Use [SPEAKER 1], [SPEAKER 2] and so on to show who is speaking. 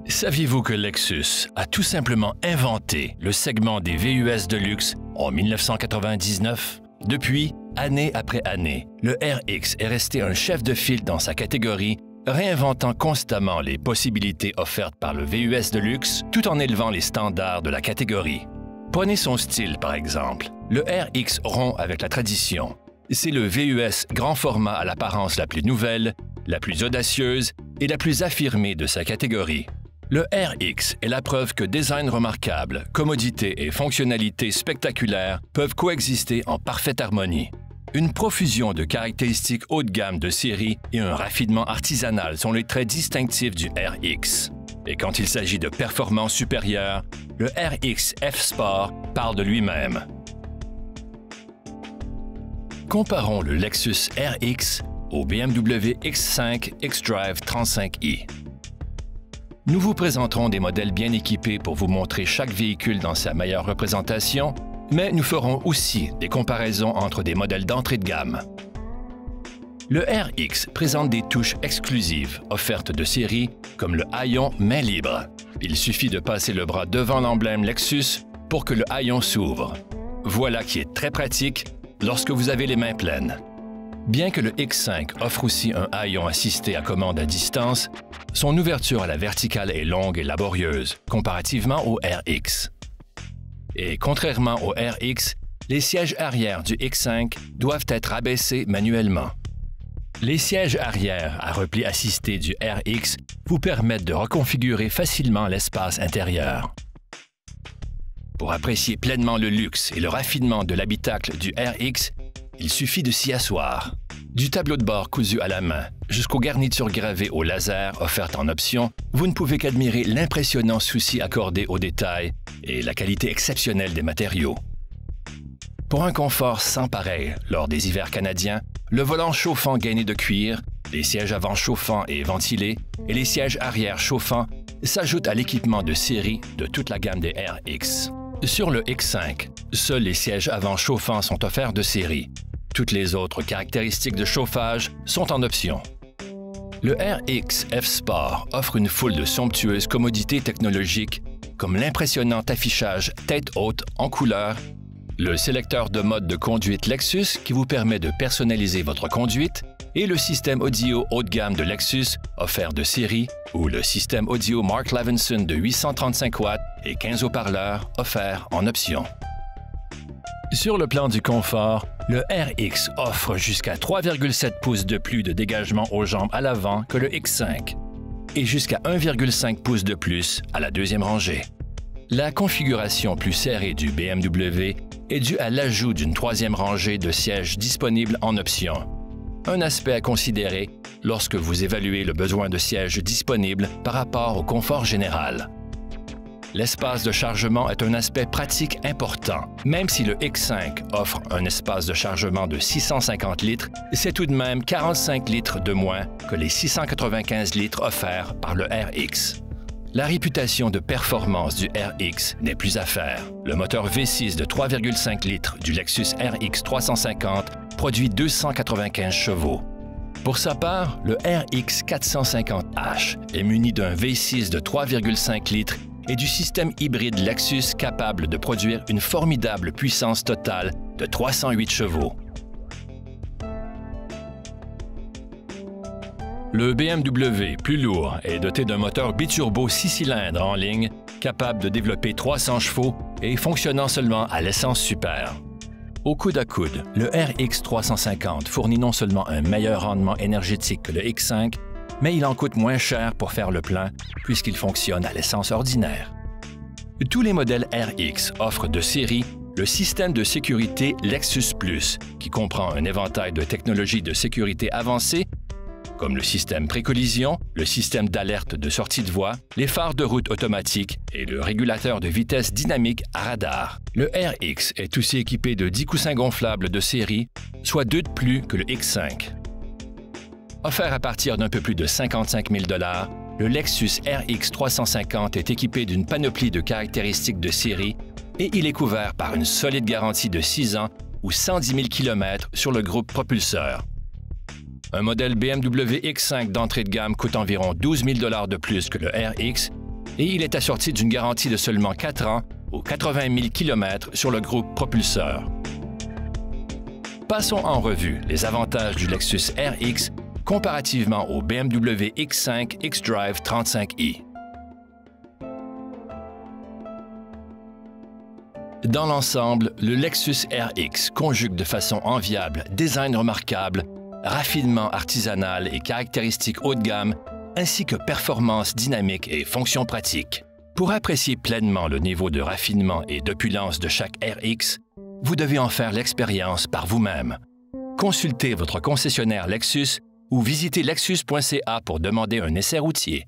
[SPEAKER 1] Saviez-vous que Lexus a tout simplement inventé le segment des VUS de luxe en 1999? Depuis, année après année, le RX est resté un chef de file dans sa catégorie, réinventant constamment les possibilités offertes par le VUS de luxe tout en élevant les standards de la catégorie. Prenez son style, par exemple. Le RX rompt avec la tradition. C'est le VUS grand format à l'apparence la plus nouvelle, la plus audacieuse et la plus affirmée de sa catégorie. Le RX est la preuve que design remarquable, commodité et fonctionnalité spectaculaire peuvent coexister en parfaite harmonie. Une profusion de caractéristiques haut de gamme de série et un raffinement artisanal sont les traits distinctifs du RX. Et quand il s'agit de performance supérieure, le RX F-Sport parle de lui-même. Comparons le Lexus RX au BMW X5 xDrive 35i. Nous vous présenterons des modèles bien équipés pour vous montrer chaque véhicule dans sa meilleure représentation, mais nous ferons aussi des comparaisons entre des modèles d'entrée de gamme. Le RX présente des touches exclusives offertes de série comme le haillon main libre. Il suffit de passer le bras devant l'emblème Lexus pour que le haillon s'ouvre. Voilà qui est très pratique lorsque vous avez les mains pleines. Bien que le X5 offre aussi un haillon assisté à commande à distance, son ouverture à la verticale est longue et laborieuse, comparativement au RX. Et contrairement au RX, les sièges arrière du X5 doivent être abaissés manuellement. Les sièges arrière à repli assisté du RX vous permettent de reconfigurer facilement l'espace intérieur. Pour apprécier pleinement le luxe et le raffinement de l'habitacle du RX, il suffit de s'y asseoir. Du tableau de bord cousu à la main jusqu'aux garnitures gravées au laser offertes en option, vous ne pouvez qu'admirer l'impressionnant souci accordé aux détails et la qualité exceptionnelle des matériaux. Pour un confort sans pareil lors des hivers canadiens, le volant chauffant gainé de cuir, les sièges avant chauffants et ventilés et les sièges arrière chauffants s'ajoutent à l'équipement de série de toute la gamme des RX. Sur le X5, seuls les sièges avant chauffants sont offerts de série. Toutes les autres caractéristiques de chauffage sont en option. Le RX F-Sport offre une foule de somptueuses commodités technologiques comme l'impressionnant affichage tête haute en couleur, le sélecteur de mode de conduite Lexus qui vous permet de personnaliser votre conduite et le système audio haut de gamme de Lexus offert de série ou le système audio Mark Levinson de 835 watts et 15 haut-parleurs offert en option. Sur le plan du confort, le RX offre jusqu'à 3,7 pouces de plus de dégagement aux jambes à l'avant que le X5 et jusqu'à 1,5 pouces de plus à la deuxième rangée. La configuration plus serrée du BMW est due à l'ajout d'une troisième rangée de sièges disponibles en option. Un aspect à considérer lorsque vous évaluez le besoin de sièges disponibles par rapport au confort général. L'espace de chargement est un aspect pratique important. Même si le X5 offre un espace de chargement de 650 litres, c'est tout de même 45 litres de moins que les 695 litres offerts par le RX. La réputation de performance du RX n'est plus à faire. Le moteur V6 de 3,5 litres du Lexus RX 350 produit 295 chevaux. Pour sa part, le RX 450H est muni d'un V6 de 3,5 litres et du système hybride Lexus capable de produire une formidable puissance totale de 308 chevaux. Le BMW, plus lourd, est doté d'un moteur biturbo 6 cylindres en ligne, capable de développer 300 chevaux et fonctionnant seulement à l'essence super. Au coude à coude, le RX 350 fournit non seulement un meilleur rendement énergétique que le X5, mais il en coûte moins cher pour faire le plein puisqu'il fonctionne à l'essence ordinaire. Tous les modèles RX offrent de série le système de sécurité Lexus Plus, qui comprend un éventail de technologies de sécurité avancées comme le système précollision, le système d'alerte de sortie de voie, les phares de route automatiques et le régulateur de vitesse dynamique à radar. Le RX est aussi équipé de 10 coussins gonflables de série, soit 2 de plus que le X5. Offert à partir d'un peu plus de 55 000 $, le Lexus RX 350 est équipé d'une panoplie de caractéristiques de série et il est couvert par une solide garantie de 6 ans ou 110 000 km sur le groupe propulseur. Un modèle BMW X5 d'entrée de gamme coûte environ 12 000 $ de plus que le RX et il est assorti d'une garantie de seulement 4 ans ou 80 000 km sur le groupe propulseur. Passons en revue les avantages du Lexus RX comparativement au BMW X5 xDrive 35i. Dans l'ensemble, le Lexus RX conjugue de façon enviable design remarquable, raffinement artisanal et caractéristiques haut de gamme, ainsi que performance dynamique et fonctions pratiques. Pour apprécier pleinement le niveau de raffinement et d'opulence de chaque RX, vous devez en faire l'expérience par vous-même. Consultez votre concessionnaire Lexus ou visitez lexus.ca pour demander un essai routier.